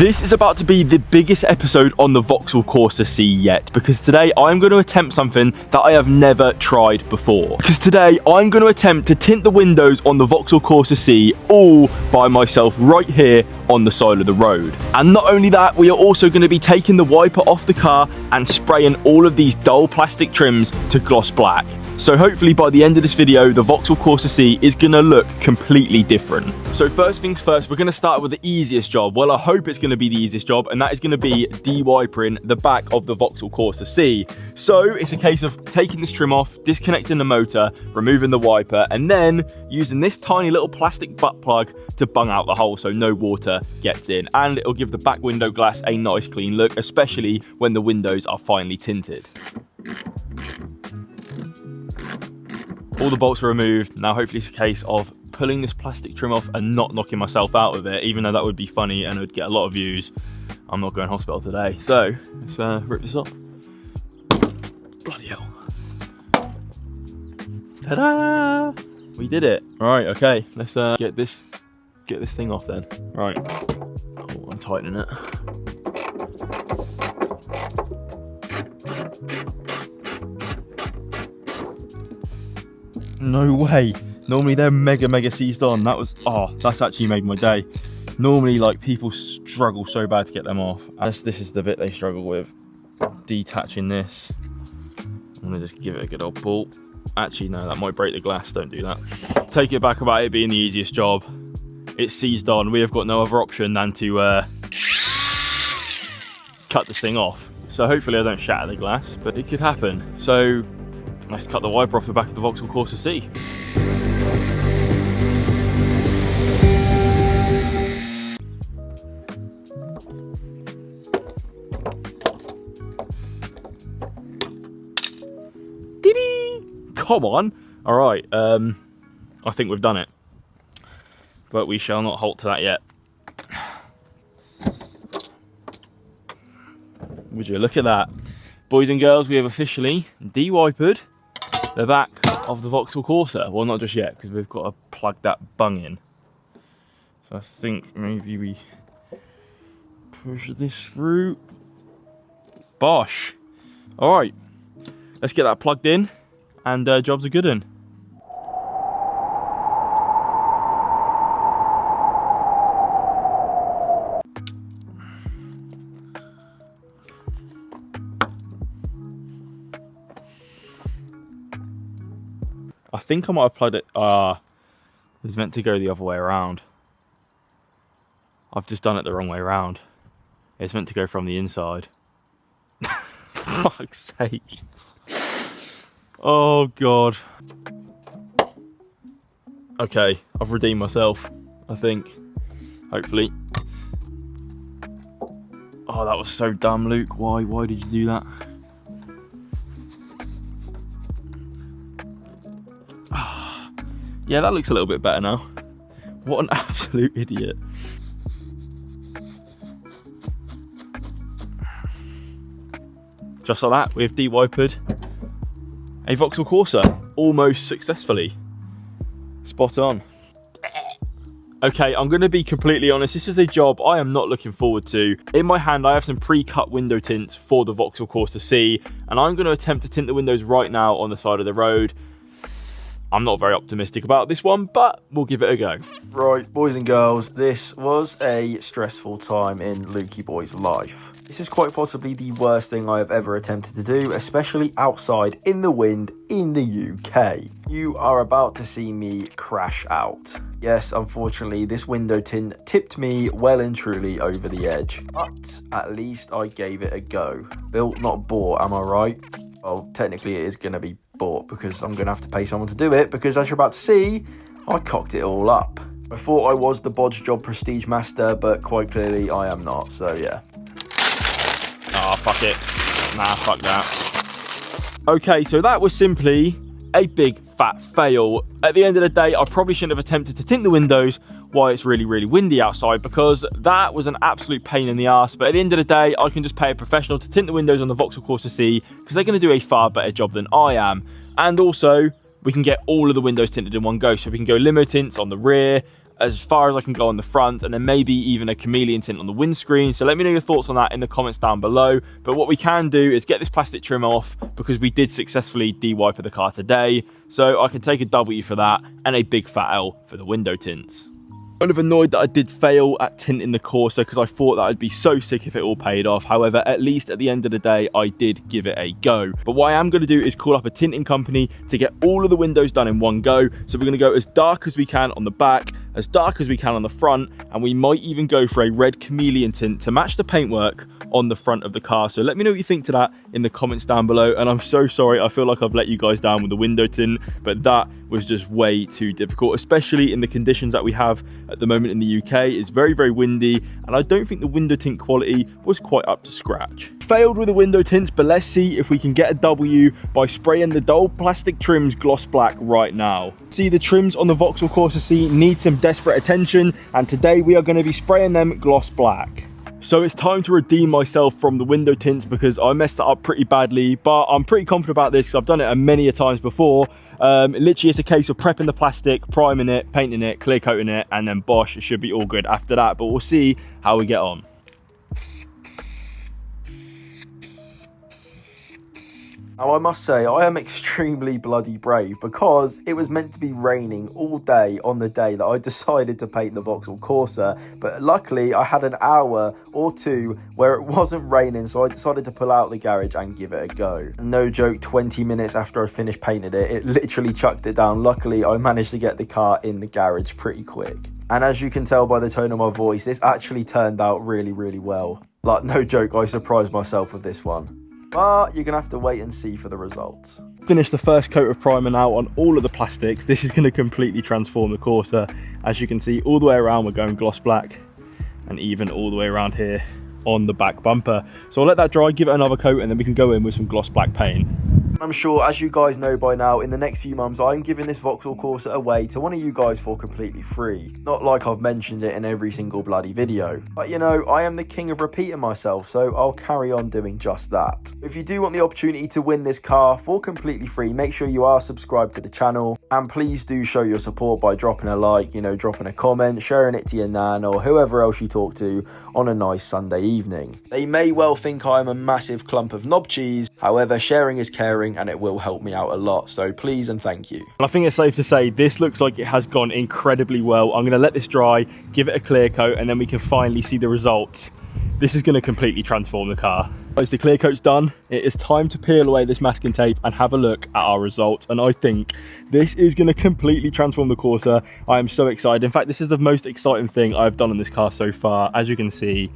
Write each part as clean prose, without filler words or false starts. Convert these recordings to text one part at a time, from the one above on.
This is about to be the biggest episode on the Vauxhall Corsa C yet, because today I'm going to attempt something that I have never tried before. Because today I'm going to attempt to tint the windows on the Vauxhall Corsa C all by myself right here on the side of the road. And not only that, we are also going to be taking the wiper off the car and spraying all of these dull plastic trims to gloss black. So hopefully by the end of this video, the Vauxhall Corsa C is going to look completely different. So first things first, we're going to start with the easiest job. Well, I hope it's going to be the easiest job, and that is going to be de-wipering the back of the Vauxhall Corsa C. So it's a case of taking this trim off, disconnecting the motor, removing the wiper, and then using this tiny little plastic butt plug to bung out the hole so no water gets in. And it'll give the back window glass a nice clean look, especially when the windows are finely tinted. All the bolts are removed. Now hopefully it's a case of pulling this plastic trim off and not knocking myself out of it, even though that would be funny and it would get a lot of views. I'm not going to hospital today. So let's rip this up. Bloody hell. Ta-da! We did it. Right, okay. Let's get this thing off then. Right. Oh, I'm tightening it. No way. Normally they're mega seized on. That's actually made my day. Normally, like, people struggle so bad to get them off. This is the bit they struggle with. Detaching this. I'm gonna just give it a good old pull. Actually, no, that might break the glass. Don't do that. Take it back about it being the easiest job. It's seized on. We have got no other option than to cut this thing off. So hopefully I don't shatter the glass, but it could happen. So let's cut the wiper off the back of the Vauxhall Corsa C. Diddy! Come on! Alright, I think we've done it. But we shall not halt to that yet. Would you look at that? Boys and girls, we have officially de-wipered the back of the Vauxhall Corsa. Well, not just yet, because we've got to plug that bung in. So I think maybe we push this through. Bosh. All right, let's get that plugged in, and job's a good one. I think I might have plugged it. It's meant to go the other way around. I've just done it the wrong way around. It's meant to go from the inside. Fuck's sake. Oh, God. Okay, I've redeemed myself, I think. Hopefully. Oh, that was so dumb, Luke. Why did you do that? Yeah, that looks a little bit better now. What an absolute idiot. Just like that, we've de-wipered a Vauxhall Corsa almost successfully. Spot on. Okay, I'm going to be completely honest. This is a job I am not looking forward to. In my hand, I have some pre-cut window tints for the Vauxhall Corsa C, and I'm going to attempt to tint the windows right now on the side of the road. I'm not very optimistic about this one, but we'll give it a go. Right, boys and girls, this was a stressful time in Lukey Boy's life. This is quite possibly the worst thing I have ever attempted to do, especially outside in the wind in the UK. You are about to see me crash out. Yes, unfortunately, this window tint tipped me well and truly over the edge, but at least I gave it a go. Built, not bought, am I right? Well, technically it is going to be bought, because I'm going to have to pay someone to do it, because as you're about to see, I cocked it all up. I thought I was the bodge job prestige master, but quite clearly I am not, so yeah. Oh, fuck it. Nah, fuck that. Okay, so that was simply a big fat fail. At the end of the day, I probably shouldn't have attempted to tint the windows while it's really windy outside, because that was an absolute pain in the ass. But at the end of the day, I can just pay a professional to tint the windows on the Vauxhall Corsa C, because they're going to do a far better job than I am. And also, we can get all of the windows tinted in one go. So we can go limo tints on the rear, as far as I can go on the front, and then maybe even a chameleon tint on the windscreen. So let me know your thoughts on that in the comments down below. But what we can do is get this plastic trim off, because we did successfully de-wiper the car today. So I can take a W for that and a big fat L for the window tints. Kind of annoyed that I did fail at tinting the Corsa, because I thought that I'd be so sick if it all paid off. However, at least at the end of the day, I did give it a go. But what I am going to do is call up a tinting company to get all of the windows done in one go. So we're going to go as dark as we can on the back, as dark as we can on the front, and we might even go for a red chameleon tint to match the paintwork on the front of the car. So let me know what you think to that in the comments down below. And I'm so sorry, I feel like I've let you guys down with the window tint, but that was just way too difficult, especially in the conditions that we have at the moment in the UK. It's very, very windy, and I don't think the window tint quality was quite up to scratch. Failed with the window tints, but let's see if we can get a W by spraying the dull plastic trims gloss black right now. See, the trims on the Vauxhall Corsa seat need some desperate attention, and today we are going to be spraying them gloss black. So it's time to redeem myself from the window tints, because I messed that up pretty badly, but I'm pretty confident about this because I've done it many a times before. Literally, it's a case of prepping the plastic, priming it, painting it, clear coating it, and then bosh, it should be all good after that. But we'll see how we get on. Now, I must say, I am extremely bloody brave, because it was meant to be raining all day on the day that I decided to paint the Vauxhall Corsa, but luckily I had an hour or two where it wasn't raining, so I decided to pull out the garage and give it a go. No joke, 20 minutes after I finished painting it, it literally chucked it down. Luckily, I managed to get the car in the garage pretty quick. And as you can tell by the tone of my voice, this actually turned out really, really well. Like, no joke, I surprised myself with this one. But you're going to have to wait and see for the results. Finish the first coat of primer now on all of the plastics. This is going to completely transform the Corsa. As you can see, all the way around we're going gloss black, and even all the way around here on the back bumper. So I'll let that dry, give it another coat, and then we can go in with some gloss black paint. I'm sure, as you guys know by now, in the next few months I'm giving this Vauxhall Corsa away to one of you guys for completely free. Not like I've mentioned it in every single bloody video, but you know, I am the king of repeating myself, so I'll carry on doing just that. If you do want the opportunity to win this car for completely free, make sure you are subscribed to the channel, and please do show your support by dropping a like, you know, dropping a comment, sharing it to your nan or whoever else you talk to on a nice Sunday evening. They may well think I'm a massive clump of knob cheese, however, sharing is caring, and it will help me out a lot, so please and thank you. And I think it's safe to say this looks like it has gone incredibly well. I'm going to let this dry, give it a clear coat, and then we can finally see the results. This is going to completely transform the car. As the clear coat's done, it is time to peel away this masking tape and have a look at our results. And I think this is going to completely transform the Corsa. I am so excited. In fact, this is the most exciting thing I've done on this car so far. As you can see,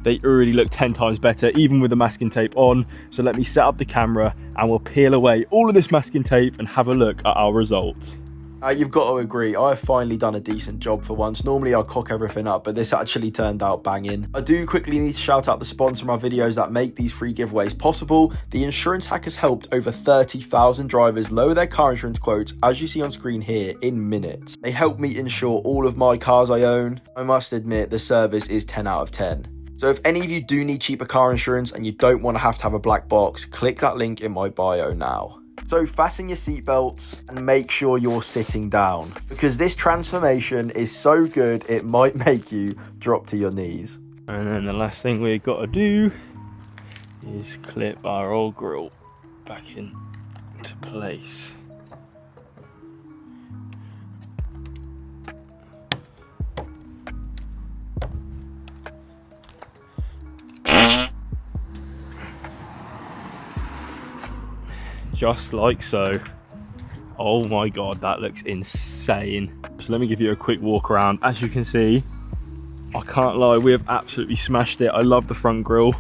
they already look 10 times better, even with the masking tape on. So let me set up the camera and we'll peel away all of this masking tape and have a look at our results. You've got to agree, I've finally done a decent job for once. Normally I cock everything up, but this actually turned out banging. I do quickly need to shout out the sponsor of my videos that make these free giveaways possible. The insurance hack has helped over 30,000 drivers lower their car insurance quotes, as you see on screen here, in minutes. They help me insure all of my cars I own. I must admit, the service is 10 out of 10. So if any of you do need cheaper car insurance and you don't want to have a black box, click that link in my bio now. So fasten your seatbelts and make sure you're sitting down, because this transformation is so good it might make you drop to your knees. And then the last thing we've got to do is clip our old grille back into place. Just like so. Oh my god, that looks insane. So let me give you a quick walk around. As you can see, I can't lie, we have absolutely smashed it. I love the front grille,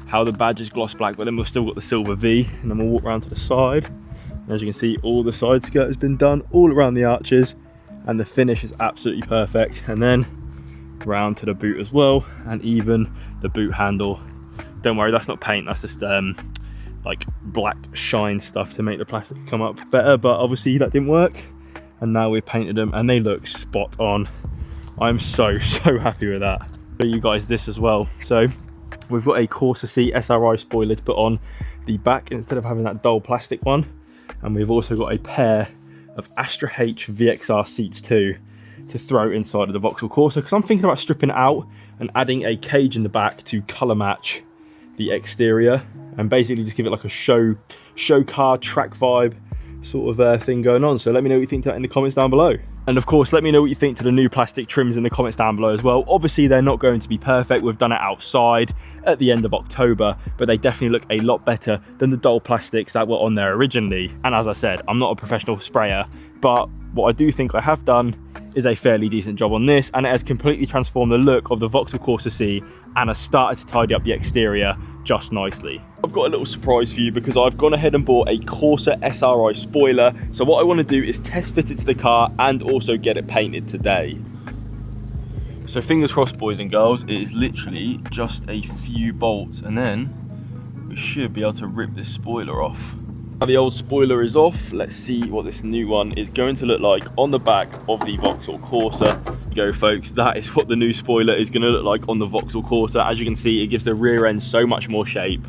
how the badge is gloss black, but then we've still got the silver V. And then we'll walk around to the side. And as you can see, all the side skirt has been done all around the arches, and the finish is absolutely perfect. And then round to the boot as well, and even the boot handle. Don't worry, that's not paint, that's just like black shine stuff to make the plastic come up better, but obviously that didn't work, and now we've painted them and they look spot on. I'm so happy with that. Show you guys this as well. So we've got a Corsa C SRI spoiler to put on the back instead of having that dull plastic one, and we've also got a pair of Astra H VXR seats too. to throw inside of the Vauxhall Corsa, because I'm thinking about stripping it out and adding a cage in the back to colour match the exterior and basically just give it like a show car track vibe sort of thing going on. So let me know what you think to that in the comments down below. And of course, let me know what you think to the new plastic trims in the comments down below as well. Obviously, they're not going to be perfect. We've done it outside at the end of October, but they definitely look a lot better than the dull plastics that were on there originally. And as I said, I'm not a professional sprayer, but what I do think I have done is a fairly decent job on this, and it has completely transformed the look of the Vauxhall Corsa C and has started to tidy up the exterior just nicely. I've got a little surprise for you because I've gone ahead and bought a Corsa SRI spoiler. So what I want to do is test fit it to the car and also get it painted today. So fingers crossed, boys and girls, it is literally just a few bolts and then we should be able to rip this spoiler off. Now the old spoiler is off. Let's see what this new one is going to look like on the back of the Vauxhall Corsa. Go folks, that is what the new spoiler is going to look like on the Vauxhall Corsa. As you can see, it gives the rear end so much more shape,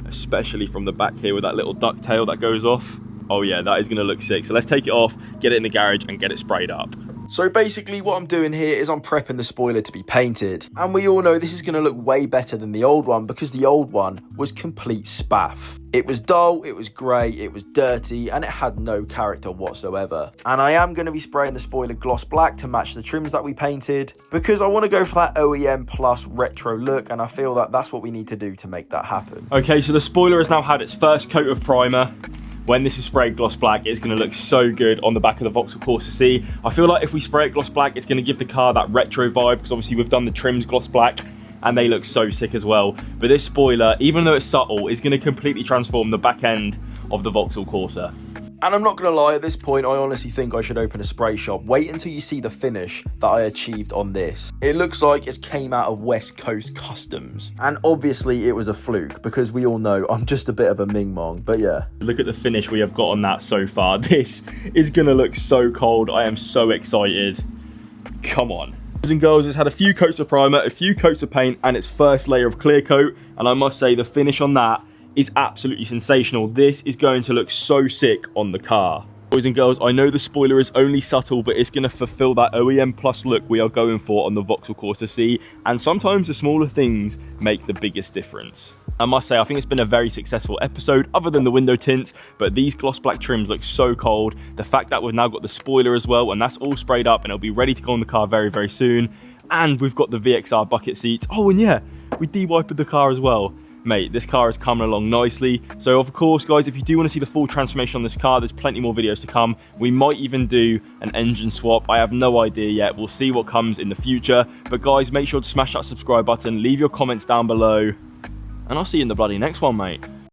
especially from the back here with that little ducktail that goes off. Oh yeah, that is going to look sick. So let's take it off, get it in the garage and get it sprayed up. So basically what I'm doing here is I'm prepping the spoiler to be painted. And we all know this is going to look way better than the old one because the old one was complete spaff. It was dull, it was grey, it was dirty, and it had no character whatsoever. And I am going to be spraying the spoiler gloss black to match the trims that we painted because I want to go for that OEM plus retro look, and I feel that that's what we need to do to make that happen. Okay, so the spoiler has now had its first coat of primer. When this is sprayed gloss black, it's going to look so good on the back of the Vauxhall Corsa C. I feel like if we spray it gloss black, it's going to give the car that retro vibe because obviously we've done the trims gloss black and they look so sick as well. But this spoiler, even though it's subtle, is going to completely transform the back end of the Vauxhall Corsa. And I'm not going to lie, at this point, I honestly think I should open a spray shop. Wait until you see the finish that I achieved on this. It looks like it came out of West Coast Customs. And obviously it was a fluke because we all know I'm just a bit of a ming-mong, but yeah. Look at the finish we have got on that so far. This is going to look so cold. I am so excited. Come on. Boys and girls, it's had a few coats of primer, a few coats of paint, and its first layer of clear coat. And I must say the finish on that is absolutely sensational. This is going to look so sick on the car. Boys and girls, I know the spoiler is only subtle, but it's going to fulfill that OEM plus look we are going for on the Vauxhall Corsa C, and sometimes the smaller things make the biggest difference. I must say, I think it's been a very successful episode, other than the window tints, but these gloss black trims look so cold. The fact that we've now got the spoiler as well, and that's all sprayed up, and it'll be ready to go on the car very, very soon. And we've got the VXR bucket seats. Oh, and yeah, we de-wiped the car as well. Mate, this car is coming along nicely. So of course, guys, if you do want to see the full transformation on this car, there's plenty more videos to come. We might even do an engine swap. I have no idea yet. We'll see what comes in the future. But guys, make sure to smash that subscribe button, leave your comments down below, and I'll see you in the bloody next one, mate.